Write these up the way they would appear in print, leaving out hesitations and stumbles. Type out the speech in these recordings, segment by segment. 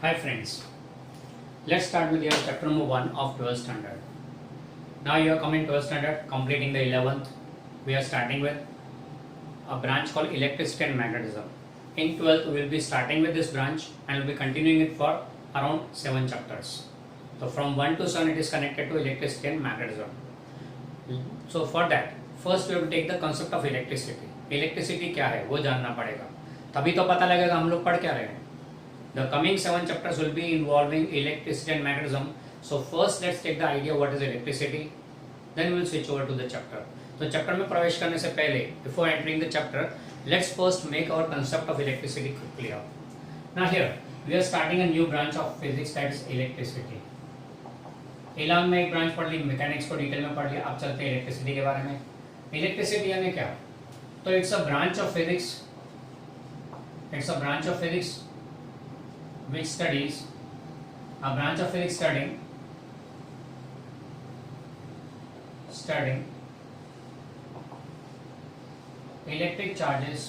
Hi friends, let's start with your chapter number 1 of 12th standard. Now you are coming 12th standard, completing the 11th. We are starting with a branch called electricity and magnetism. In 12th we will be starting with this branch and will be continuing it for around 7 chapters. So from 1 to 7 it is connected to electricity and magnetism. So for that, first we have to take the concept of electricity. Electricity क्या है वो जानना पड़ेगा, तभी तो पता लगेगा हम लोग पढ़ क्या रहे हैं. The coming 7 chapters will be involving electricity and magnetism. So first let's take the idea what is electricity, then we will switch over to the chapter. तो चैप्टर में प्रवेश करने से पहले, before entering the chapter, let's first make our concept of electricity clear. Now here we are starting a new branch of physics, that is electricity. इलान में एक branch पढ़ ली, mechanics को डिटेल में पढ़ लिया. अब चलते हैं इलेक्ट्रिसिटी के बारे में. इलेक्ट्रिसिटी यानी क्या? तो it's a branch of physics, it's a branch of physics which studies, a branch of physics studying electric charges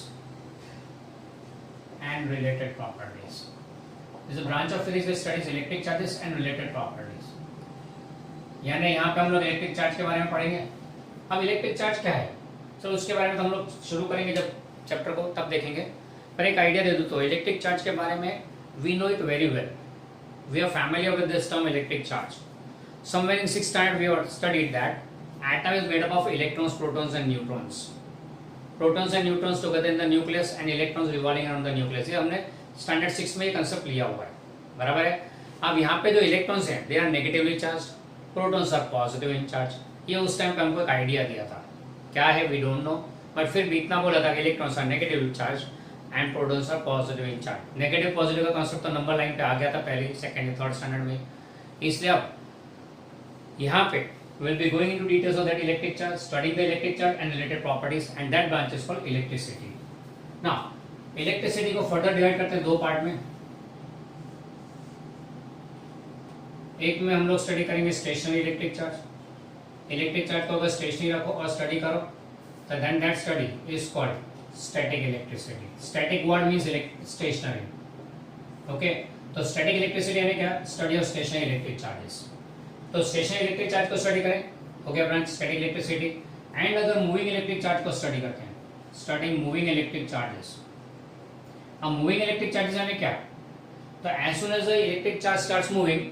and related properties. This is a branch of physics which studies electric charges and related properties. यानी यहाँ पे हम लोग electric charge के बारे में पढ़ेंगे. अब इलेक्ट्रिक चार्ज क्या है, तो उसके बारे में तो हम लोग शुरू करेंगे जब चैप्टर को, तब देखेंगे. पर एक आइडिया दे दूँ तो इलेक्ट्रिक चार्ज के बारे में we know it very well. We are familiar with this term electric charge. Somewhere in 6th standard we have studied that atom is made up of electrons, protons and neutrons. Protons and neutrons together in the nucleus and electrons revolving around the nucleus. ये हमने standard 6 में ये concept लिया हुआ है, बराबर है. अब यहाँ पे जो इलेक्ट्रॉन्स हैं they are negatively charge, protons are positive in charge. ये उस टाइम पे हमको एक आइडिया दिया था, क्या है वी डोंट नो, बट फिर भी इतना बोला था कि electrons are negatively charge and protons are positive in charge. Negative positive का कॉन्सेप्ट तो नंबर लाइन पे आ गया था पहले सेकंड थर्ड स्टैंडर्ड में. इसलिए अब यहाँ पे will be going into details of that electric charge, studying the electric charge and related properties, and that branch is called electricity. Now electricity को फर्दर डिवाइड करते हैं दो पार्ट में. एक में हम लोग स्टडी करेंगे stationery electric charge. Electric charge को अगर स्टेशनरी रखो और स्टडी करो तो then that study is called static electricity. Static word means stationary. Okay, तो static electricity यानी क्या? Study of stationary electric charges. तो stationary electric charge को study करें, हो गया ब्रांच static electricity. And अगर moving electric charge को study करते हैं, studying moving electric charges. अब moving electric charges यानी क्या? तो as soon as the electric charge starts moving,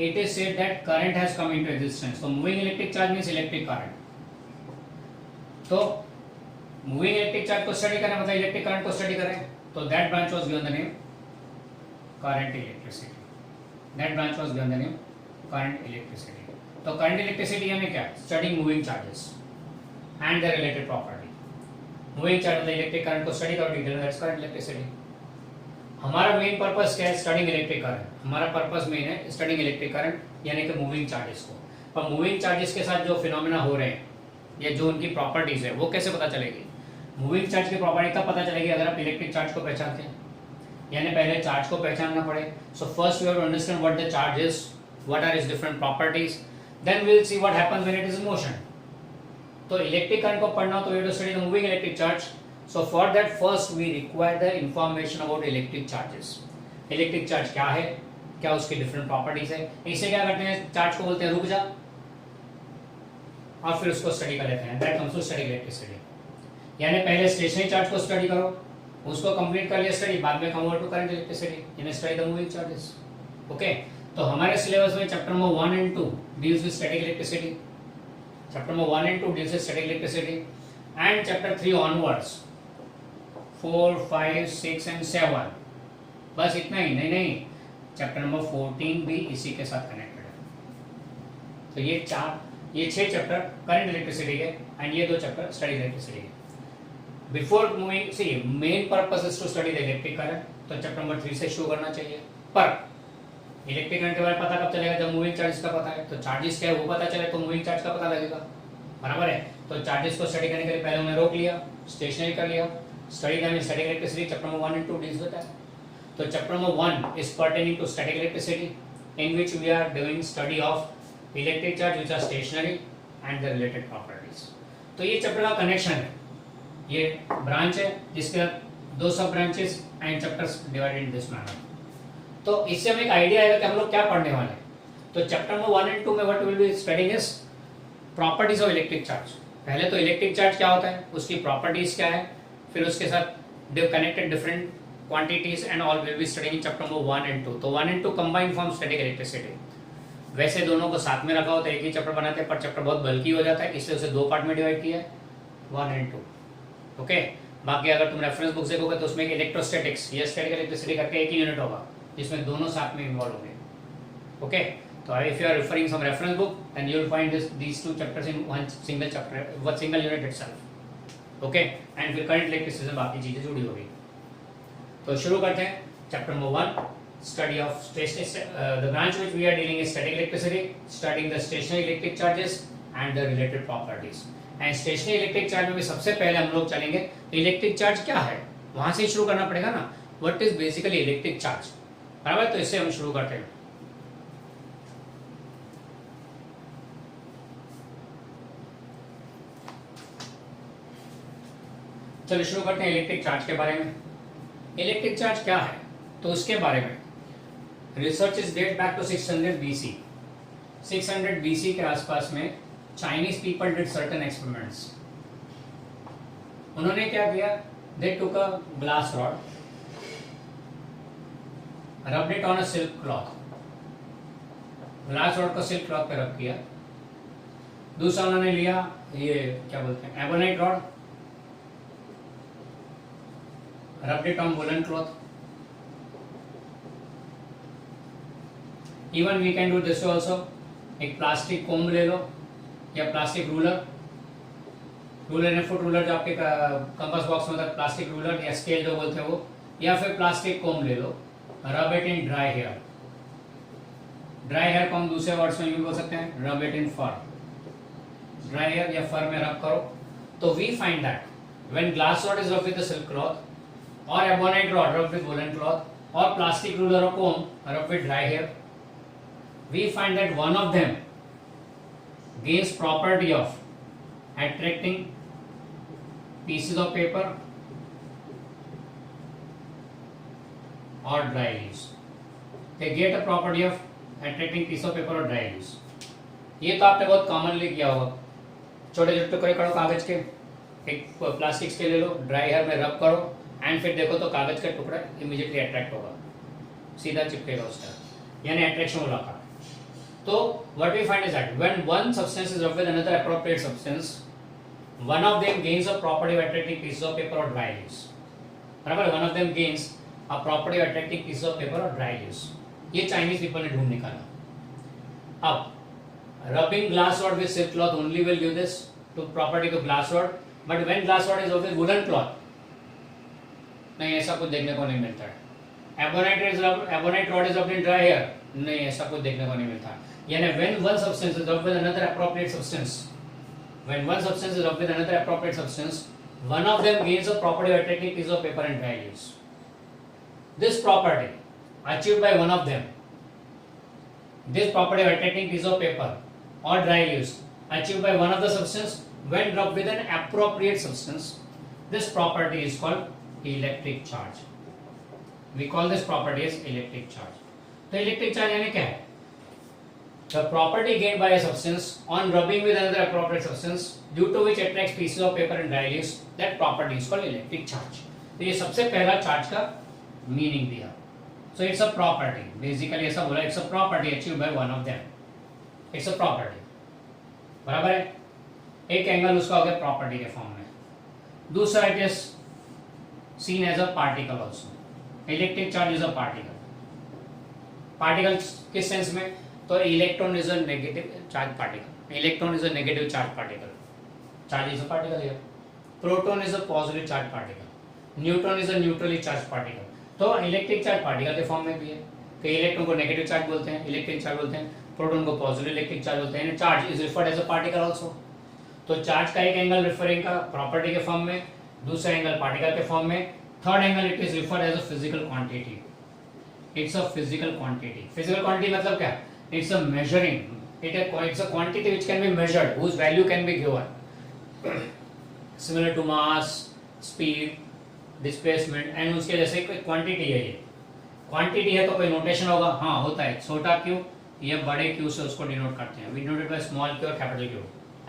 it is said that current has come into existence. So moving electric charge means electric current. तो moving electric charge को study करें मतलब electric current को study करें, तो that branch was given the name current electricity. That branch was given the name current electricity. तो current electricity यानी क्या? Studying moving charges and their related property. Moving charge मतलब electric current को study करो detail, that's current electricity. हमारा main purpose क्या है? Studying electric current. हमारा पर्पस मेन है स्टडीइंग इलेक्ट्रिक करंट यानी कि मूविंग चार्जेस को. पर मूविंग चार्जेस के साथ जो फिनोमेना हो रहे हैं या जो उनकी प्रॉपर्टीज है वो कैसे पता चलेगी? मूविंग चार्ज की प्रॉपर्टी तब पता चलेगी अगर आप इलेक्ट्रिक चार्ज को पहचानते हैं, यानी पहले चार्ज को पहचानना पड़े. So first we have to understand what the charge is, what are its different properties, then we will see what happens when it is in motion. तो इलेक्ट्रिक करंट को पढ़ना तो we have to study the moving electric charge. So for that first we require the information about electric charges. Electric charge क्या है, क्या उसकी different properties है. इसे क्या करते हैं, चार्ज को बोलते हैं रुक जा, और फिर उसको स्टडी कर लेते हैं. That comes to study electricity. यानी पहले स्टेशनरी चार्ज को स्टडी करो, उसको कंप्लीट कर लिया स्टडी, बाद में कन्वर्ट टू करंट इलेक्ट्रिसिटी यानी study the moving charges. Okay, तो हमारे सिलेबस में chapter number 1 and 2 deals with static electricity. Chapter number 1 and 2 deals with static electricity and chapter 3 onwards 4, 5, 6 and 7. बस इतना ही नहीं, चैप्टर नंबर 14 भी इसी के साथ कनेक्टेड है. तो ये 6 चैप्टर करंट इलेक्ट्रिसिटी के एंड ये 2 चैप्टर स्टडी इलेक्ट्रिसिटी के. Before moving, see, main purpose is to study the electric current. तो चैप्टर नंबर 3 से शुरू करना चाहिए. पर इलेक्ट्रिक करंट के बारे में पता कब चलेगा? जब मूविंग चार्जेस का पता है. तो चार्जेस क्या है वो पता चले तो मूविंग चार्ज का पता लगेगा, बराबर है. तो चार्जेस को स्टडी करने के लिए पहले उन्हें रोक लिया, स्टेशनरी कर लिया. Study that static electricity chapter number 1 and 2 deals with that. तो chapter number 1 is pertaining to static electricity in which we are doing study of electric charge which are stationary and the related properties. तो ये chapter का connection है, ये branch है जिसके 2 सब branches and chapters divided in this manner. तो इससे हमें एक आइडिया आएगा कि हम लोग क्या पढ़ने वाले हैं। तो चैप्टर नंबर 1 एंड 2 में what will be studying is properties of electric charge. पहले तो इलेक्ट्रिक चार्ज क्या होता है, उसकी प्रॉपर्टीज क्या है, फिर उसके साथ connected different quantities and all will be studying in chapter number 1 and 2। तो 1 and 2 combined form static electricity. वैसे दोनों को साथ में रखा होता है, एक ही चैप्टर बनाते हैं, पर चैप्टर बहुत बल्कि हो जाता है, इसलिए उसे दो पार्ट में डिवाइड किया है, 1 एंड 2। ओके, बाकी अगर तुम रेफरेंस बुक देखोगे तो उसमें इलेक्ट्रोस्टैटिक्स या स्टैटिक इलेक्ट्रिसिटी करके एक ही यूनिट होगा जिसमें दोनों साथ में इन्वॉल्व होंगे। ओके, तो if you are referring some reference book then you will find these two chapters in one single chapter, one single unit itself. Okay, and फिर करंट इलेक्ट्रिसिटी से बाकी चीजें जुड़ी होगी। तो शुरू करते हैं chapter number 1, study of the branch which we are dealing is static electricity, studying the stationery electric charges and the related properties. And stationery electric charge में भी सबसे पहले हम लोग चलेंगे इलेक्ट्रिक चार्ज क्या है, वहां से शुरू करना पड़ेगा ना, what is basically electric charge, बराबर। तो इससे हम शुरू करते हैं। चलिए शुरू करते हैं इलेक्ट्रिक चार्ज के बारे में। इलेक्ट्रिक चार्ज क्या है, तो उसके बारे में research is date back to 600 BC। 600 BC के आसपास में Chinese people did certain experiments. उन्होंने क्या किया, they took a glass rod, rubbed it on a silk cloth, glass rod को सिल्क क्लॉथ पे रब किया। दूसरा उन्होंने लिया ये क्या बोलते हैं ebonite rod, rubbed it on woolen cloth. Even we can do this also. एक प्लास्टिक कोम ले लो या प्लास्टिक रूलर, रूलर ने फुट रूलर जो आपके कंपास बॉक्स में होता है, प्लास्टिक रूलर या स्केल जो बोलते हैं वो, या फिर प्लास्टिक कोम ले लो, rub it in dry hair. Dry hair को हम दूसरे वर्ड्स में यूज कर सकते हैं, rub it in fur. Dry hair या फर में रब करो। तो we find that when glass rod is rub with the silk cloth, or ebonite rod rubbed with woolen cloth, or plastic ruler or comb rubbed with dry hair, we find that one of them gains property of attracting pieces of paper or dry leaves. They get a property of attracting piece of paper or dry leaves. ये तो आपने बहुत commonly किया होगा, छोटे छोटे टुकड़े करो कागज के, एक प्लास्टिक के ले लो, ड्राई हेयर में रब करो एंड फिर देखो तो कागज का टुकड़ा इमीडिएटली अट्रैक्ट होगा, सीधा चिपकेगा उसका, यानी अट्रैक्शन वाला का। तो what we find is that when one substance is rubbed with another appropriate substance, one of them gains a property of attracting pieces of paper और ड्राई लीव्स, बराबर। One of them gains a property of attracting pieces of paper और dry leaves. ये Chinese people ने ढूंढ निकाला। अब rubbing glass rod with silk cloth only will give this to property to glass rod, but when glass rod is rubbed with woollen cloth, नहीं, ऐसा कुछ देखने को नहीं मिलता है। Ebonite rod is rubbed in dry hair, नहीं, ऐसा कुछ देखने को नहीं मिलता। यानी when one substance is rubbed with another appropriate substance, when one substance is rubbed with another appropriate substance, one of them gains a property of attracting piece of paper and dry leaves. This property achieved by one of them, this property of attracting piece of paper or dry leaves achieved by one of the substance when rubbed with an appropriate substance, this property is called electric charge. We call this property as electric charge. तो electric charge यानी क्या है? The property gained by a substance on rubbing with another appropriate substance due to which attracts pieces of paper and dry leaves, that property is called electric charge. तो ये सबसे पहला charge का meaning दिया। So it's a property. Basically ऐसा बोला, it's a property achieved by one of them. It's a property. बराबर है? एक एंगल उसका हो गया प्रॉपर्टी के फॉर्म में। दूसरा it is seen as a particle also. Electric charge is a particle. Particle किस सेंस में? तो electron is a negative charge particle. Electron is a negative charge particle. Charge is a particle here. Proton is a positive charge particle. Neutron is a neutrally charge particle. तो electric charge particle के form में भी है। कई electron को negative charge बोलते हैं, electric charge बोलते हैं, प्रोटॉन को पॉजिटिव इलेक्ट्रिक चार्ज बोलते हैं। Charge is referred as a particle also. तो चार्ज का एक एंगल रिफरिंग का प्रॉपर्टी के फॉर्म में, दूसरा एंगल पार्टिकल के फॉर्म में, third angle it is referred as a physical quantity. It's a physical quantity. Physical quantity मतलब क्या? It's a measuring, it's a quantity which can be measured, whose value can be given, similar to mass, speed, displacement and उसके जैसे कोई quantity है ये। Quantity है तो कोई नोटेशन होगा, हाँ होता है, छोटा क्यू ये बड़े क्यू से उसको डिनोट करते हैं, we denote it by small q और capital q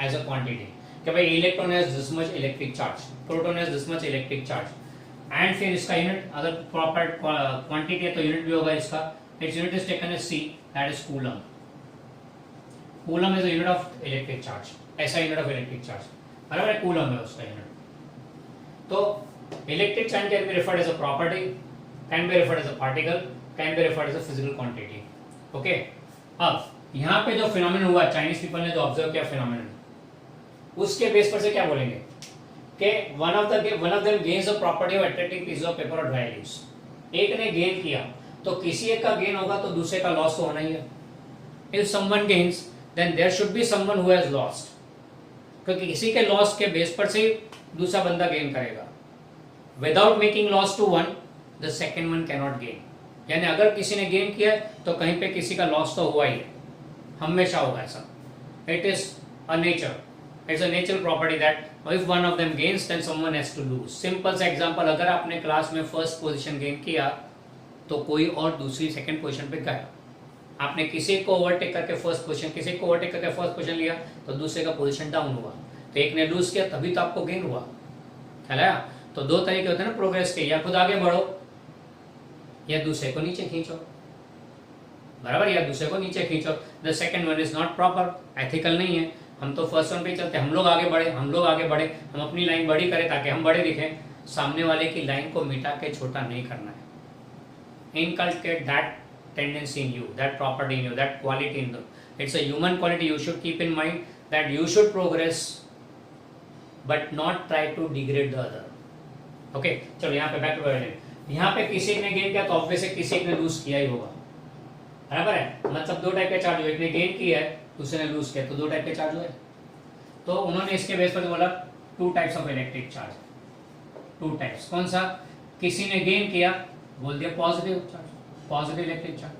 as a quantity, कि भाई electron has this much electric charge, proton has this much electric charge, and फिर इसका यूनिट अगर प्रॉपर क्वांटिटी है तो यूनिट भी होगा इसका, its unit is taken as C, that is coulomb. Coulomb is a unit of electric charge, ऐसा unit of electric charge, बराबर है, कूलम है उसका यूनिट। तो electric charge can be referred as a property, can be referred as a particle, can be referred as a physical quantity. Okay, अब यहाँ पे जो फिनोमेनन हुआ, चाइनीज पीपल ने जो ऑब्जर्व किया फिनोमेनन, उसके बेस पर से क्या बोलेंगे कि one of them gains the property of attracting pieces of paper और ड्राई लीव्स। एक ने गेन किया तो किसी एक का गेन होगा तो दूसरे का लॉस तो होना ही है। If someone gains then there should be someone who has lost, क्योंकि किसी के लॉस के बेस पर से दूसरा बंदा गेन करेगा। Without making loss to one the second one cannot gain, यानी अगर किसी ने गेन किया तो कहीं पे किसी का लॉस तो हुआ ही है, हमेशा होगा ऐसा। It is a nature, it's a natural property that if one of them gains then someone has to lose। Simple सा एग्जांपल, अगर आपने क्लास में फर्स्ट पोजीशन गेन किया तो कोई और दूसरी सेकंड पोजीशन पे गया, आपने किसी को ओवरटेक करके फर्स्ट पोजीशन, किसी को ओवरटेक करके फर्स्ट पोजीशन लिया तो दूसरे का पोजीशन डाउन हुआ, तो एक ने लूज किया तभी तो आपको गेन हुआ, ख्याल आया? तो दो तरीके होते हैं ना प्रोग्रेस के, या खुद आगे बढ़ो या दूसरे को नीचे खींचो, बराबर, या दूसरे को नीचे खींचो। The second one is not proper, ethical नहीं है। हम तो फर्स्ट वन पे चलते, हम लोग आगे बढ़े, हम लोग आगे बढ़े, हम अपनी लाइन बड़ी करें ताकि हम बड़े दिखें, सामने वाले की लाइन को मिटा के छोटा नहीं करना है। Inculcate that tendency in you, that property in you, that quality in you, it's a human quality, you should keep in mind that you should progress but not try to degrade the other. Okay, चलो यहाँ पे back to balance. यहाँ पे किसी ने gain किया तो obviously किसी ने लूज किया ही होगा, बराबर है, मतलब दो टाइप के चार्ज हुए, एक ने गेन किया है दूसरे ने लूज किया, तो दो टाइप के चार्ज हुए। तो उन्होंने इसके बेस पर बोला two types of electric charge, two types. कौन सा? किसी ने गेन किया बोल दिया positive charge, positive electric charge,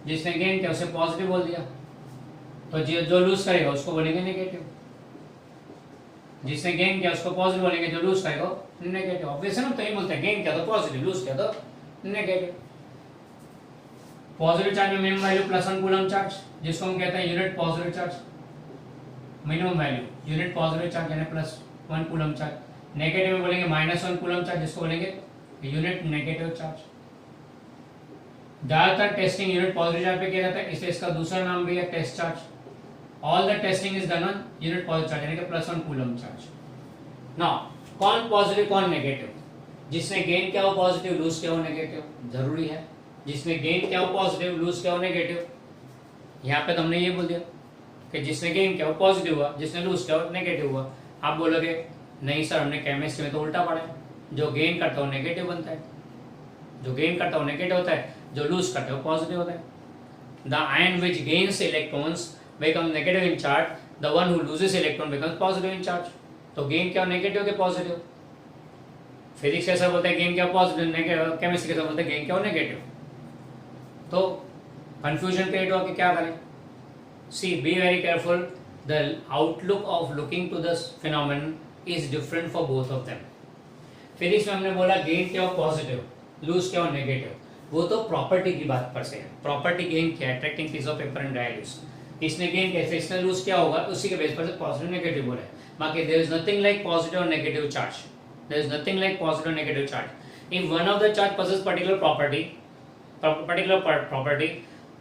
जिसने गेन किया उसे पॉजिटिव बोल दिया, तो जो लूज करेगा उसको बोलेंगे नेगेटिव, जिसने गेन किया उसको पॉजिटिव बोलेंगे, जो लूज करेगा नेगेटिव। ऑब्वियस है ना, तो ये बोलते हैं गेन किया तो पॉजिटिव, लूज किया तो नेगेटिव। पॉजिटिव चार्ज में minimum value plus 1 coulomb charge, जिसको हम कहते हैं unit positive charge, minimum value unit positive charge यानी प्लस 1 कूलम चार्ज। नेगेटिव में बोलेंगे -1 कूलम चार्ज, जिसको बोलेंगे यूनिट नेगेटिव चार्ज। ज्यादातर टेस्टिंग यूनिट पॉजिटिव चार्ज पे किया जाता है, इसलिए इसका दूसरा नाम भी है test charge. All the testing is done on unit positive charge यानी कि +1 कूलम चार्ज। नाउ कौन पॉजिटिव कौन नेगेटिव? जिसने गेन किया वो पॉजिटिव, लूज किया वो नेगेटिव, जरूरी है। जिसने गेन किया वो पॉजिटिव, लूज किया वो नेगेटिव। यहाँ पे तो हमने ये बोल दिया कि जिसने गेन किया वो पॉजिटिव हुआ, जिसने लूज किया वो नेगेटिव हुआ। आप बोलोगे नहीं सर हमने केमिस्ट्री में तो उल्टा पढ़ा है, जो गेन करता है वो नेगेटिव बनता है, जो गेन करता है वो नेगेटिव होता है, जो लूज करता है वो पॉजिटिव होता है। The ion which gains electrons become negative in charge, the one who loses electron becomes positive in charge. तो गेन क्या नेगेटिव के पॉजिटिव, फिजिक्स कैसा बोलते हैं गेन क्या पॉजिटिव, नेगेटिव, केमिस्ट्री कैसा बोलते हैं गेन क्या नेगेटिव। तो कंफ्यूजन क्रिएट हुआ कि क्या करें। See be very careful, the outlook of looking to the phenomenon is different for both of them. Physics में हमने बोला गेन क्या हो पॉजिटिव, लूज क्या हो नेगेटिव, वो तो प्रॉपर्टी की बात पर से है। प्रॉपर्टी गेन क्या है, attracting piece of paper and dry leaves. इसने गेन कैसे, इसने लूज क्या होगा, उसी के बेस पर से पॉजिटिव नेगेटिव बोला है। बाकी there is nothing like positive और negative charge, there is nothing like positive और negative charge. If one of the charge possesses particular property,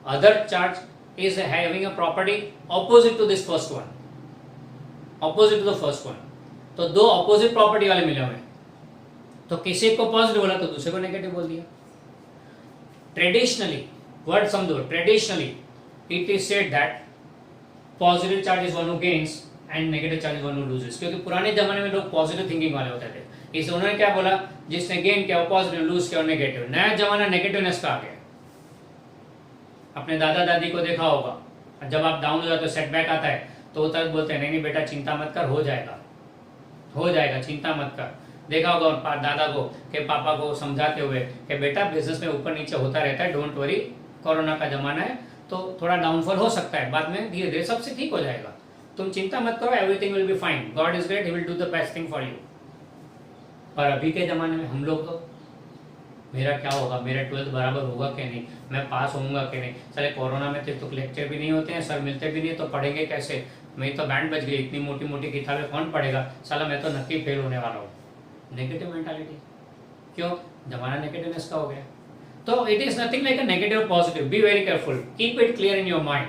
other charge is having a property opposite to this first one, opposite to the first one। तो दो opposite property वाले मिले हुए, तो किसी को positive बोला तो दूसरे को नेगेटिव बोल दिया। ट्रेडिशनली वर्ड समझो, traditionally it is said that positive charge is one who gains and negative charge is one who loses, क्योंकि पुराने जमाने में लोग पॉजिटिव थिंकिंग वाले होते थे, इसलिए उन्होंने क्या बोला, जिसने गेन किया वो पॉजिटिव, लूज किया नेगेटिव। नया जमाना नेगेटिवनेस का आ गया। अपने दादा दादी को देखा होगा, जब आप डाउन हो जाते हो, सेटबैक आता है तो वो तक बोलते हैं नहीं बेटा चिंता मत कर, हो जाएगा हो जाएगा, चिंता मत कर। देखा होगा दादा को कि पापा को समझाते हुए कि बेटा बिजनेस में ऊपर नीचे होता रहता है, डोंट वरी, कोरोना का जमाना है तो थोड़ा डाउनफॉल हो सकता है, बाद में धीरे धीरे सबसे ठीक हो जाएगा, तुम चिंता मत करो, everything will be fine, God is great, he will do the best thing for you. पर अभी के जमाने में हम लोग तो मेरा क्या होगा, मेरा 12th बराबर होगा कि नहीं, मैं पास होऊंगा कि नहीं, चले कोरोना में तो लेक्चर भी नहीं होते हैं, सर मिलते भी नहीं, तो पढ़ेंगे कैसे, मेरी तो बैंड बज गई, इतनी मोटी मोटी किताबें कौन पढ़ेगा, साला मैं तो नक्की फेल होने वाला हूँ। नेगेटिव मेंटालिटी, क्यों, जमाना नेगेटिवनेस का हो गया। तो it is nothing like a negative positive, be very careful, keep it clear in your mind,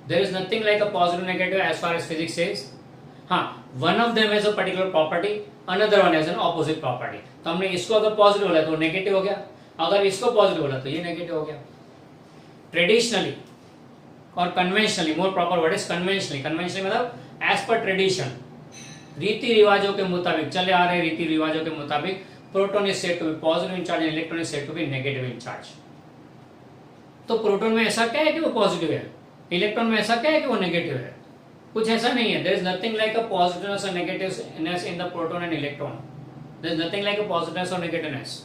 there is nothing like a positive negative as far as physics is. हाँ, one of them has a particular property, another one has an opposite property. तो हमने इसको अगर positive बोला तो negative हो गया, अगर इसको पॉजिटिव बोला तो ये नेगेटिव हो गया। ट्रेडिशनली और conventionally, more proper word is conventionally, conventionally मतलब एज पर ट्रेडिशन, रीति रिवाजों के मुताबिक, चले आ रहे रीति रिवाजों के मुताबिक, proton is said to be positive in charge and electron is said to be negative in charge. तो प्रोटॉन में ऐसा क्या है कि वो पॉजिटिव है, इलेक्ट्रॉन में ऐसा क्या है कि वो नेगेटिव है, कुछ ऐसा नहीं है। There is nothing like a positiveness और negativeness in the proton and electron, there is nothing like a positiveness और negativeness,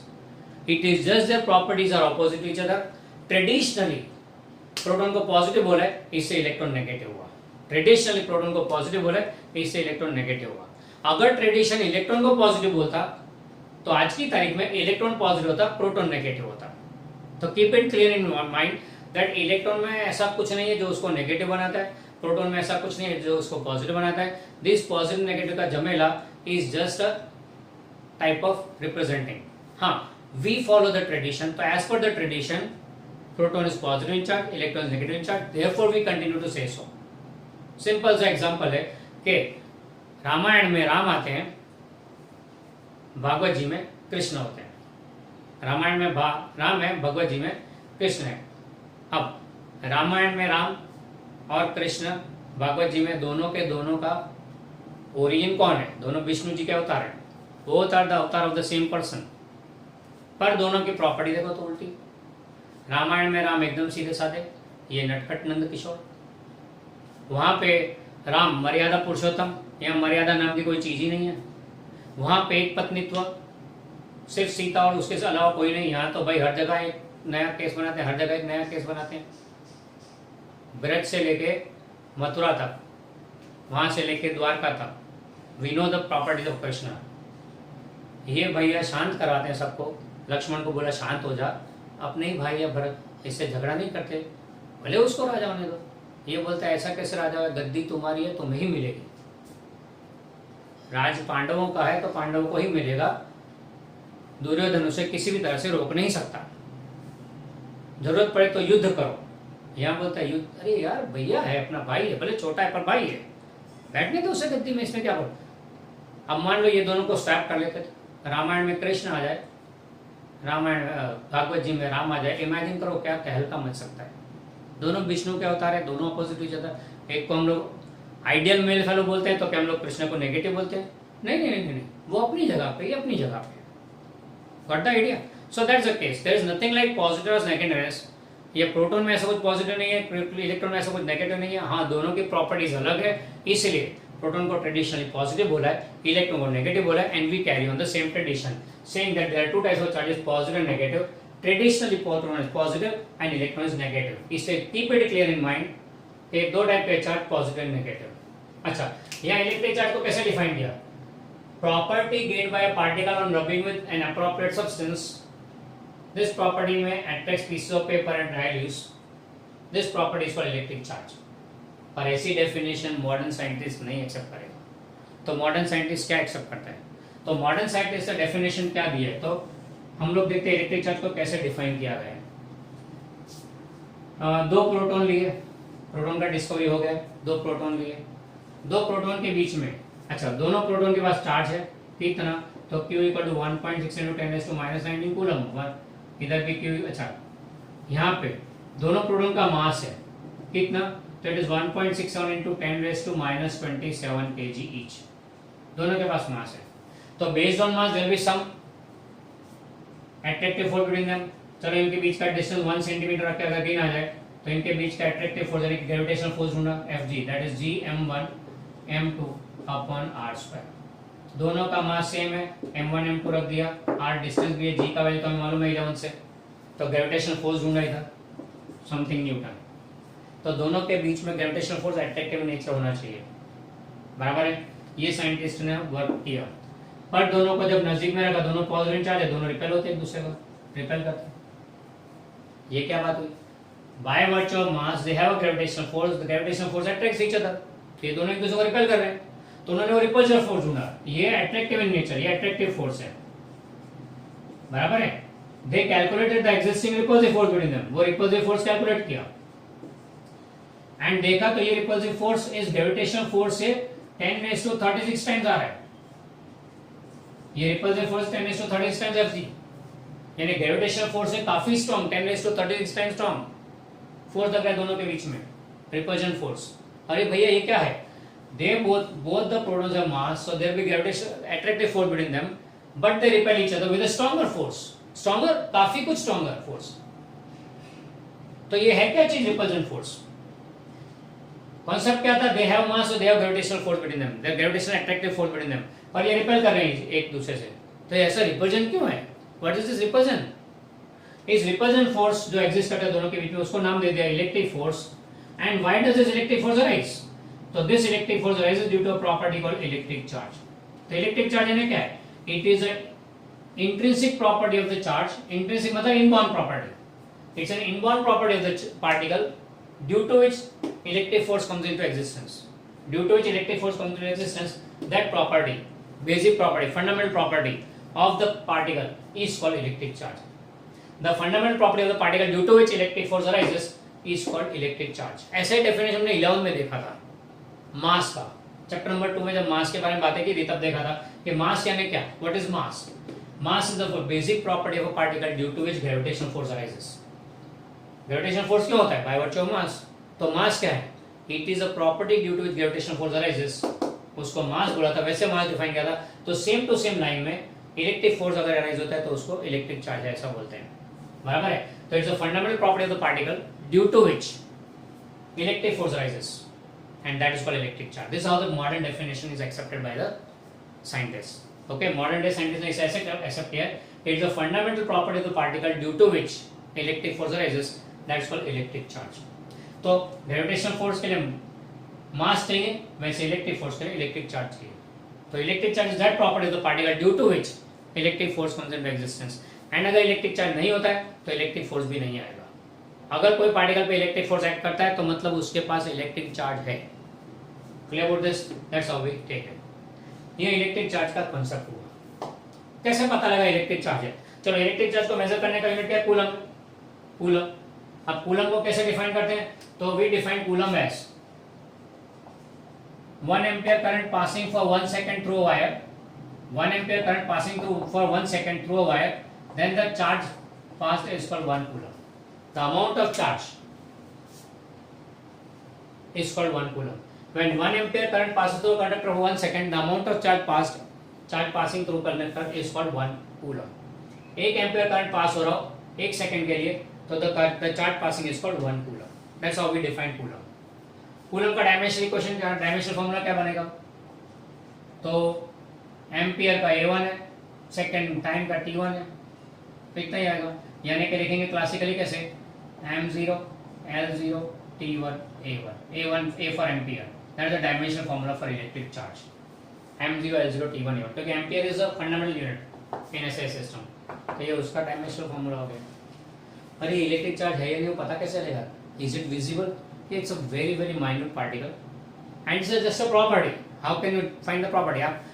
it is just their properties are opposite to each other. Traditionally proton को positive बोला है, इससे electron negative हुआ, traditionally proton को positive बोला है, इससे इलेक्ट्रॉन नेगेटिव हुआ। अगर ट्रेडिशन इलेक्ट्रॉन को पॉजिटिव बोलता तो आज की तारीख में इलेक्ट्रॉन पॉजिटिव होता, प्रोटॉन नेगेटिव होता। तो keep it clear in mind that electron में ऐसा कुछ नहीं है जो उसको नेगेटिव बनाता है, प्रोटॉन में ऐसा कुछ नहीं है जो उसको पॉजिटिव बनाता है। दिस पॉजिटिव नेगेटिव का झमेला is just a type of representing. हाँ, वी फॉलो द ट्रेडिशन, तो as per the tradition proton is positive in charge, electron is negative in charge, therefore we continue to say so. Simple सा example है कि रामायण में राम आते हैं, भागवत जी में कृष्ण होते हैं। रामायण में राम है, भगवत जी में कृष्ण है। अब रामायण में राम और कृष्ण, भागवत जी में दोनों के दोनों का ओरिजिन कौन है, दोनों विष्णु जी के अवतार हैं, बोथ आर द अवतार ऑफ द सेम पर्सन, पर दोनों की प्रॉपर्टी देखो तो उल्टी। रामायण में राम एकदम सीधे साधे, ये नटखट नंद किशोर, वहां पे राम मर्यादा पुरुषोत्तम, यहाँ मर्यादा नाम की कोई चीज ही नहीं है। वहां पे एक पत्नीत्व, सिर्फ सीता और उसके अलावा कोई नहीं। यहाँ तो भाई हर जगह एक नया केस बनाते हैं, हर जगह एक नया केस बनाते हैं। ब्रज से लेके मथुरा तक, वहां से लेके द्वारका तक, we know the properties of Krishna. ये भैया शांत कराते हैं सबको, लक्ष्मण को बोला शांत हो जा, अपने ही भाई है भरत, इससे झगड़ा नहीं करते, भले उसको राजा होने दो। ये बोलता है ऐसा कैसे राजा है, गद्दी तुम्हारी है, तुम्हें ही मिलेगी, राज पांडवों का है तो पांडवों को ही मिलेगा, दुर्योधन उसे किसी भी तरह से रोक नहीं सकता, जरूरत पड़े तो युद्ध करो। यहाँ बोलता है युद्ध, अरे यार भैया है, अपना भाई है, भले छोटा है पर भाई है, बैठने दो उसे गद्दी में, इसमें क्या बोल। अब मान लो ये दोनों को स्वैप कर लेते थे, रामायण में कृष्ण आ जाए, रामायण भागवत जी में राम आ जाए, इमेजिन करो क्या तहलका मच सकता है। दोनों विष्णु के अवतार है, दोनों अपोजिट ईच अदर। एक को हम लोग आइडियल मेल फेलो बोलते हैं, तो क्या हम लोग कृष्ण को नेगेटिव बोलते हैं? नहीं नहीं नहीं नहीं, वो अपनी जगह पे, ये अपनी जगह पे। Got the idea? So that's the case, there is nothing like positive और नेगेटिवनेस। ये प्रोटॉन में ऐसा कुछ पॉजिटिव नहीं है, इलेक्ट्रॉन में ऐसा कुछ नेगेटिव नहीं है। हाँ, दोनों की प्रॉपर्टीज अलग है, इसलिए प्रोटॉन को ट्रेडिशनली पॉजिटिव बोला है, इलेक्ट्रॉन को नेगेटिव बोला है, and we carry on the same tradition saying that there are two types of charges, positive and negative. Traditionally proton is positive and electron is negative. इससे keep it clear in mind कि दो type के charge positive and negative. अच्छा, यहाँ electric charge को कैसे define किया? Property gained by a particle on rubbing with an appropriate substance, this property में attracts pieces of paper and dry leaves, this property is called electric charge. पर ऐसी definition modern scientist नहीं accept करेगा। तो modern scientist क्या accept करता है? तो मॉडर्न साइंटिस्ट का डेफिनेशन क्या दिया है, तो हम लोग देखते हैं इलेक्ट्रिक चार्ज को कैसे डिफाइन किया गया है। दो प्रोटॉन लिए, प्रोटॉन का डिस्कवरी हो गया, दो प्रोटॉन लिए, दो प्रोटॉन के बीच में, अच्छा दोनों प्रोटॉन के पास चार्ज है कितना, तो Q इक्वल टू 1.6 × 10⁻⁻⁹ कूलम, इधर भी Q, अच्छा यहाँ पे दोनों प्रोटॉन का मास है कितना, तो इट इज 1.67 × 10⁻27 kg ईच, दोनों के पास मास है। तो based on mass there be some attractive force between them. चलो इनके बीच का डिस्टेंस 1 सेंटीमीटर रख के अगर गिना जाए तो इनके बीच का एट्रैक्टिव फोर्स यानी ग्रेविटेशनल फोर्स ढूंढना, Fg, that is Gm1 m2 upon r²। दोनों का मास सेम है, m1 m2 रख दिया, r डिस्टेंस भी है, g का वैल्यू तो हमें मालूम है 11 से, तो ग्रेविटेशनल फोर्स ढूंढा इधर समथिंग न्यूटन। तो दोनों के बीच में ग्रेविटेशनल फोर्स एट्रैक्टिव नेचर होना चाहिए, बराबर है। ये साइंटिस्ट ने वर्क किया, पर दोनों को जब नजदीक में रखा, दोनों पॉजिटिव चार्ज है, दोनों रिपेल होते हैं एक दूसरे को, रिपेल करते हैं। ये क्या बात हुई? Bye virtue of mass they have a gravitational force, the gravitational force attracts each other. ये दोनों एक दूसरे को रिपेल कर रहे हैं, तो उन्होंने वो रिपल्सिव फोर्स ढूंढा। ये अट्रैक्टिव इन नेचर, ये अट्रैक्टिव फोर्स है, बराबर है। They calculated the existing repulsive force between them, वो रिपल्सिव फोर्स कैलकुलेट किया एंड देखा तो ये रिपल्सिव फोर्स इस ग्रेविटेशनल फोर्स से 10⁻36 टाइम्स आ रहा है। ये रिपल्सिव फोर्स 10⁻36 टाइम्स Fg, यानी ग्रेविटेशनल फोर्स से काफी स्ट्रॉन्ग, 10⁻36 टाइम्स स्ट्रॉन्ग फोर्स लग रहा है दोनों के बीच में, रिपल्जन फोर्स। अरे भैया ये क्या है? They both the protons have mass, so there will be gravitational attractive force between them, but they repel each other with a stronger force, stronger, काफी कुछ stronger force। तो ये है क्या चीज रिपल्जन फोर्स? कॉन्सेप्ट क्या था? They have mass, so they have gravitational force between them, they have gravitational attractive force between them, और ये रिपेल कर रहे हैं एक दूसरे से। तो ऐसा रिपल्जन क्यों है? What is this repulsion? इस रिपल्जन फोर्स जो एग्जिस्ट करता है दोनों के बीच में, उसको नाम दे दिया electric force. And why does this electric force arise? तो this electric force arises due to a property called electric charge। तो इलेक्ट्रिक चार्ज यानी क्या है? It is an intrinsic property of the charge, intrinsic मतलब inborn property, it's an inborn property of the particle due to which electric force comes into existence, due to which electric force comes into existence, that property, basic property, fundamental property of the particle is called electric charge। The fundamental property of the particle due to which electric force arises is called electric charge। ऐसे definition हमने 11 में देखा था मास का। Chapter number 2 में जब मास के बारे में बातें की थी तब देखा था कि मास यानी क्या, what is mass? Mass is the basic property of a particle due to which gravitational force arises. Gravitational force क्यों होता है? By virtue of mass. तो मास क्या है? It is a property due to which gravitational force arises, उसको mass बोला था, वैसे मास डिफाइन किया था। तो सेम टू सेम लाइन में इलेक्ट्रिक फोर्स अगर अराइज होता है तो उसको इलेक्ट्रिक चार्ज ऐसा बोलते हैं, बराबर है। तो it's a fundamental property of the particle due to which electric force arises, and that is called electric charge। This is how the modern definition is accepted by the scientists। Okay, modern day scientists ने इसे accept किया। It is a fundamental property of the particle due to which electric force arises, that is called electric charge। तो gravitational force के लिए mass चाहिए, वैसे electric force के लिए electric charge चाहिए। तो electric charge is that property of the particle due to which electric force comes into existence। and अगर electric charge नहीं होता है तो electric force भी नहीं आएगा। अगर कोई पार्टिकल पे इलेक्ट्रिक फोर्स एक्ट करता है तो मतलब उसके पास इलेक्ट्रिक चार्ज है। Clear about this? That's how we take it. ये इलेक्ट्रिक चार्ज का कांसेप्ट हुआ। कैसे पता लगा इलेक्ट्रिक चार्ज है? चलो इलेक्ट्रिक चार्ज को मेजर करने का यूनिट क्या है? कूलम। कूलम। अब कूलम को कैसे डिफाइन करते हैं? तो we define coulomb as 1 ampere current passing for 1 second through a wire, 1 ampere current passing through for 1 second through a wire, then the charge passed is called 1 coulomb. The amount of charge is called 1 coulomb। When 1 ampere current passes through a conductor for 1 second, the amount of charge passing through conductor is called 1 coulomb। 1 ampere current पास हो रहा हो 1 second के लिए तो the charge passing is called 1 coulomb। That's how we define coulomb। coulomb का dimensional equation क्या, dimensional formula क्या बनेगा? तो एम्पियर का A1 है, सेकंड टाइम का T1 है, तो इतना ही आएगा। यानी कि लिखेंगे क्लासिकली कैसे? m0 l0 t1 a1 a for ampere, that is the dimensional formula for electric charge, m0 l0 t1 a1, क्योंकि ampere is a fundamental unit in SI system, तो ये उसका डायमेंशनल फॉर्मूला हो गया। अरे इलेक्ट्रिक चार्ज है या नहीं वो पता कैसे चलेगा? Is it visible? It's a very very minute particle and it's just a property. How can you find the property? आप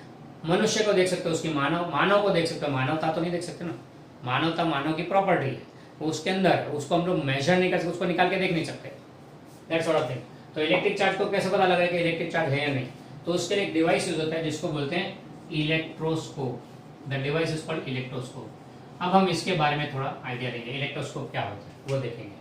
मनुष्य को देख सकते हो, उसकी मानव को देख सकते हो, मानवता तो नहीं देख सकते ना। मानवता मानव की प्रॉपर्टी है, उसके अंदर उसको हम लोग मेजर नहीं कर सकते, उसको निकाल के देख नहीं सकते, दैट्स सॉर्ट ऑफ थिंग। तो इलेक्ट्रिक चार्ज को कैसे पता लगा कि इलेक्ट्रिक चार्ज है या नहीं? तो उसके लिए एक डिवाइस यूज होता है जिसको बोलते हैं electroscope. The device is called electroscope. अब हम इसके बारे में थोड़ा आइडिया लेंगे, इलेक्ट्रोस्कोप क्या होता है वो देखेंगे।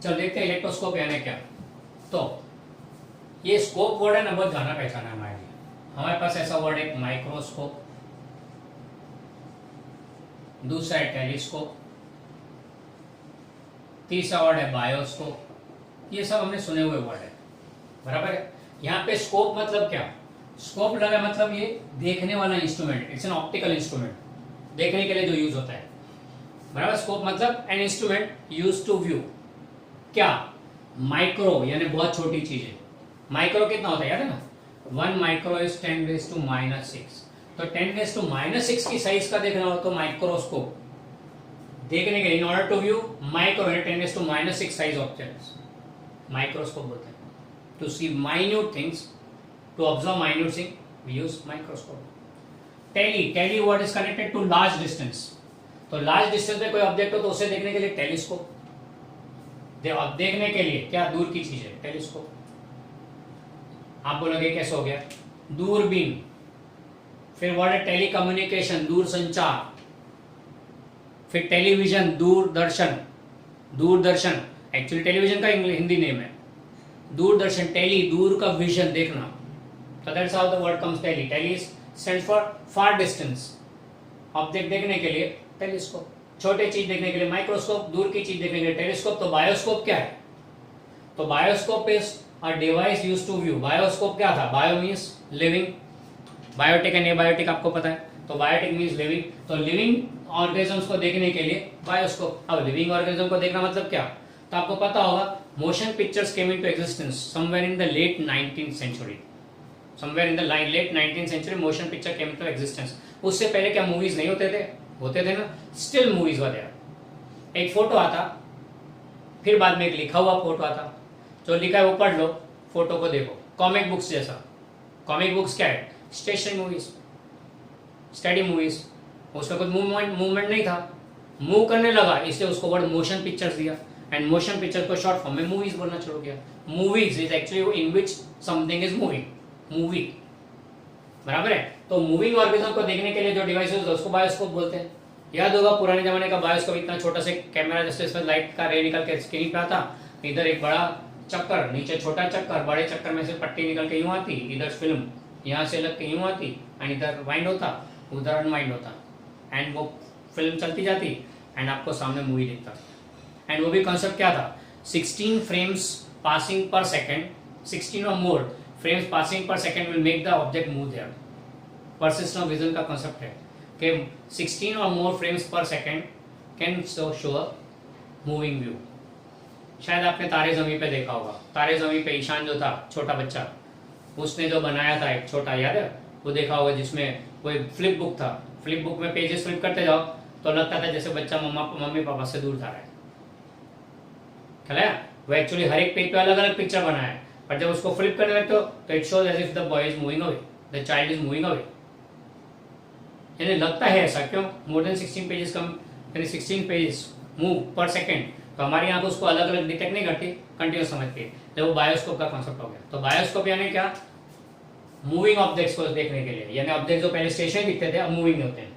चलो देखते हैं इलेक्ट्रोस्कोप यानी क्या। तो ये स्कोप वर्ड है ना, बहुत जाना पहचाना हमारे लिए। हमारे पास ऐसा वर्ड है माइक्रोस्कोप, दूसरा है टेलीस्कोप, तीसरा वर्ड है बायोस्कोप। ये सब हमने सुने हुए वर्ड है, बराबर है। यहाँ पे स्कोप मतलब क्या? स्कोप लगा मतलब ये देखने वाला instrument, it's an optical instrument, देखने के लिए जो यूज होता है, बराबर। स्कोप मतलब an instrument use to view क्या? माइक्रो यानी बहुत छोटी चीजें, माइक्रो कितना होता है याद है ना, 1 माइक्रो इज 10⁻⁻⁶। तो 10⁻⁻⁶ की साइज का देखना हो तो माइक्रोस्कोप देखने के लिए, in order to view micro 10⁻⁻⁶ size objects, microscope बोलते हैं। To see minute things, to observe minute thing we use microscope. Tele what is connected to large distance, तो लार्ज डिस्टेंस में कोई ऑब्जेक्ट हो तो उसे देखने के लिए टेलीस्कोप, देखने के लिए क्या दूर की चीज है टेलीस्कोप। आप बोलोगे कैसे हो गया, दूरबीन। फिर वर्ड है टेली कम्युनिकेशन, दूर संचार। फिर television, Doordarshan, Doordarshan actually television का हिंदी नेम है दूरदर्शन। टेली दूर का विजन देखना, तो that's how the word comes tele. Tele stands for far distance, object देखने के लिए टेलीस्कोप, छोटे चीज देखने के लिए माइक्रोस्कोप, दूर की चीज देखने के लिए टेलीस्कोप। तो बायोस्कोप क्या है, तो bioscope is a device used to view. Bioscope क्या था, bio means living, biotic and abiotic आपको पता है, तो बायोटिक मींस लिविंग, तो लिविंग ऑर्गेनिजम्स को देखने के लिए बायोस्कोप। अब लिविंग ऑर्गेनिज्म को देखना मतलब क्या, तो आपको पता होगा motion pictures came into existence somewhere in the late 19th century, somewhere in the late 19th century motion picture came into existence. उससे पहले क्या मूवीज नहीं होते थे, होते थे ना, स्टिल मूवीज वगैरह। एक फोटो आता, फिर बाद में एक लिखा हुआ फोटो आता, जो लिखा है वो पढ़ लो, फोटो को देखो, कॉमिक बुक्स जैसा। कॉमिक बुक्स क्या है, स्टेशनरी मूवीज, स्टडी मूवीज। उसमें कुछ मूवमेंट नहीं था, मूव करने लगा, इसलिए उसको वर्ड मोशन पिक्चर्स दिया, एंड मोशन पिक्चर को शॉर्ट फॉर्म में मूवीज बोलना शुरू किया। Movies is actually in which something is moving, movie, बराबर है। तो मूविंग ऑर्गेनिज्म को देखने के लिए जो डिवाइस है उसको बायोस्कोप बोलते हैं। याद होगा पुराने जमाने का बायोस्कोप इतना छोटा से कैमरा, जैसे इसमें लाइट का रे निकल के स्क्रीन पे आता, इधर एक बड़ा चक्कर, नीचे छोटा चक्कर, बड़े चक्कर में से पट्टी निकल के यूं आती, इधर फिल्म यहाँ से लग के यूं आती, एंड इधर वाइंड होता, उधर अनवाइंड होता, एंड वो फिल्म चलती जाती, एंड आपको सामने मूवी दिखता। एंड वो भी कॉन्सेप्ट क्या था, 16 फ्रेम्स पासिंग पर सेकेंड, 16 और more frames passing per second will make the object move there. Persistent of vision का कॉन्सेप्ट है कि 16 और more frames per second can show a moving view. शायद आपने तारे ज़मीं पे देखा होगा, तारे ज़मीं पे ईशान जो था छोटा बच्चा, उसने जो बनाया था एक छोटा, याद है वो देखा होगा, जिसमें वो एक फ्लिप बुक था, फ्लिप बुक में पेजेस फ्लिप करते जाओ तो लगता था जैसे बच्चा मम्मी पापा से दूर था, है वो एक्चुअली हर एक पेज पे अलग अलग पिक्चर बनाया है, पर जब उसको फ्लिप करने लगते हो तो it shows as if the boy is moving away, the child is moving away. यानी लगता है ऐसा, क्यों, मोर देन 16 पेजेस कम, यानी 16 पेजेस मूव पर सेकेंड, तो हमारी आंख उसको अलग अलग डिटेक्ट नहीं करती, कंटिन्यूस समझती है। तो वो बायोस्कोप का कॉन्सेप्ट हो गया। तो बायोस्कोप यानी क्या, मूविंग ऑब्जेक्ट्स को देखने के लिए, यानी ऑब्जेक्ट जो पहले स्टेशनरी दिखते थे अब मूविंग होते हैं,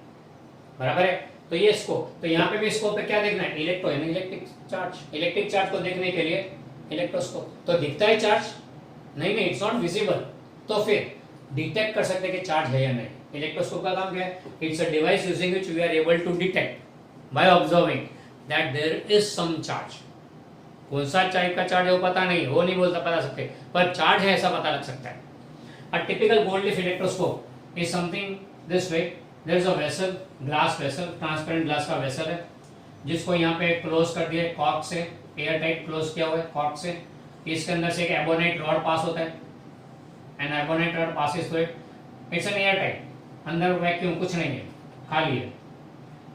बराबर है। तो ये स्कोप, तो यहाँ पे भी स्कोप पे क्या देखना है, इलेक्ट्रो यानी इलेक्ट्रिक चार्ज। इलेक्ट्रिक चार्ज को देखने के लिए इलेक्ट्रोस्कोप, तो दिखता है चार्ज, नहीं इट्स नॉट विजिबल, तो फिर डिटेक्ट कर सकते हैं कि चार्ज है या नहीं। इलेक्ट्रोस्कोप का काम क्या है, it's a device using which we are able to detect by observing that there is some charge. कौन सा टाइप का चार्ज है वो पता नहीं, वो नहीं बता सकते, पर चार्ज है ऐसा पता लग सकता है। A typical gold leaf electroscope is something this way, there is a vessel, glass vessel, transparent glass का वेसल है, जिसको यहाँ पे क्लोज कर दिया कॉर्क से, एयर टाइट क्लोज किया हुआ है कॉर्क से। इसके अंदर से एक एबोनाइट रॉड पास होता है, and ebonite rod passes through it, it's an air tight, अंदर वैक्यूम कुछ नहीं है, खाली है।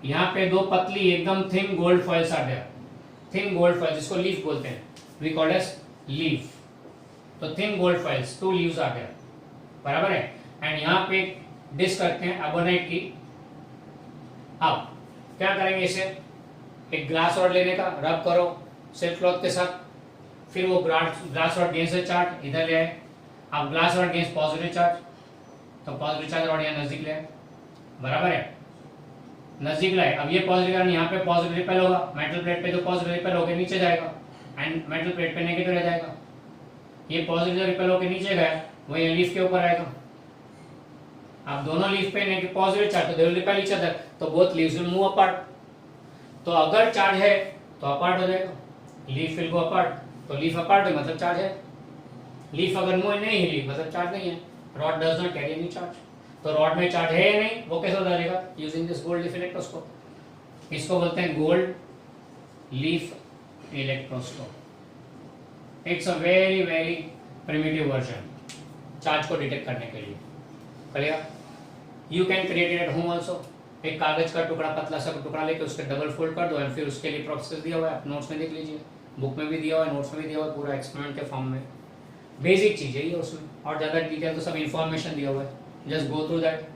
यहाँ पे दो पतली एकदम thin gold foils are there, thin gold foil जिसको लीफ बोलते हैं, वी कॉल एज लीफ। तो thin gold foils, 2 leaves are there, बराबर है। एंड यहाँ पे डिस्क करते हैं एबोनाइट की। अब क्या करेंगे, इसे एक ग्लास रॉड लेने का, रब करो सिल्क क्लॉथ के साथ, फिर वो ग्लास रॉड गेंस चार्ज इधर ले आए। अब glass rod gains positive charge, तो पॉजिटिव चार्ज रॉड यहाँ नजदीक ले आए, बराबर है, नजदीक लाए। अब ये पॉजिटिव चार्ज यहाँ पे पॉजिटिव रिपेल होगा, मेटल प्लेट पे जो पॉजिटिव रिपेल होकर नीचे जाएगा, एंड मेटल प्लेट पे नेगेटिव रह जाएगा। ये पॉजिटिव रिपेल होकर नीचे गया, वो ये लीफ के ऊपर आएगा। अब दोनों लीफ पे पॉजिटिव चार्ज, तो they will repel each other, तो both leaves will move apart. तो अगर चार्ज है तो अपार्ट हो जाएगा, लीफ विल गो अपार्ट, तो लीफ अपार्ट है मतलब चार्ज है। लीफ अगर मूव नहीं हिली मतलब चार्ज नहीं है। Rod does not carry any charge, तो रॉड में चार्ज है या नहीं वो कैसे पता चलेगा, using this gold leaf electroscope. इसको बोलते हैं gold leaf electroscope. It's a very very primitive version charge को डिटेक्ट करने के लिए। Clear? You can create it at home also. एक कागज का टुकड़ा, पतला सा टुकड़ा लेके उसके डबल फोल्ड कर दो एंड फिर उसके लिए प्रोसेस दिया हुआ है, आप नोट्स में देख लीजिए, बुक में भी दिया हुआ है, नोट्स में भी दिया हुआ है, पूरा एक्सपेरिमेंट के फॉर्म में। बेसिक चीज़ है ये उसमें, और ज़्यादा डिटेल तो सब इन्फॉर्मेशन दिया हुआ है, just go through that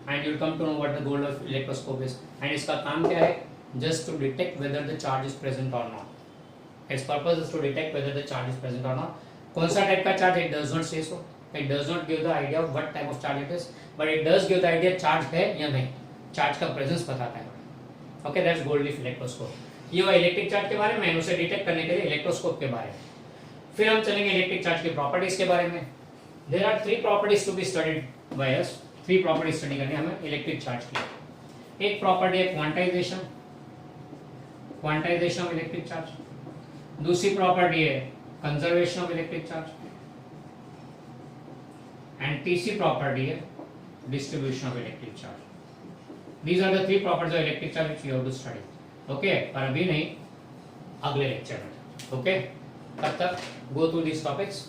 and you come to know what the goal of electroscope is. And इसका काम क्या है? Just to detect whether the charge is present और not. Its purpose is to detect whether the charge is present और not. कौन सा type का charge? It does not say so, it does not give the idea of what type of charge it is, but it does give the idea charge है या नहीं, charge का presence बताता है। Okay, that's gold leaf electroscope. ये वो electric charge के बारे में, उसे डिटेक्ट करने के लिए इलेक्ट्रोस्कोप के बारे में। फिर हम चलेंगे इलेक्ट्रिक चार्ज की प्रॉपर्टीज के बारे में। There are 3 properties to be studied by us. 3 properties study करनी है हमें इलेक्ट्रिक चार्ज की। एक प्रॉपर्टी है quantization, quantization of electric charge. दूसरी प्रॉपर्टी है conservation of electric charge, and तीसरी प्रॉपर्टी है distribution of electric charge. These are the 3 properties of electric charge which you have to study. Okay, पर अभी नहीं, अगले लेक्चर में। Okay, तब तक go through these topics.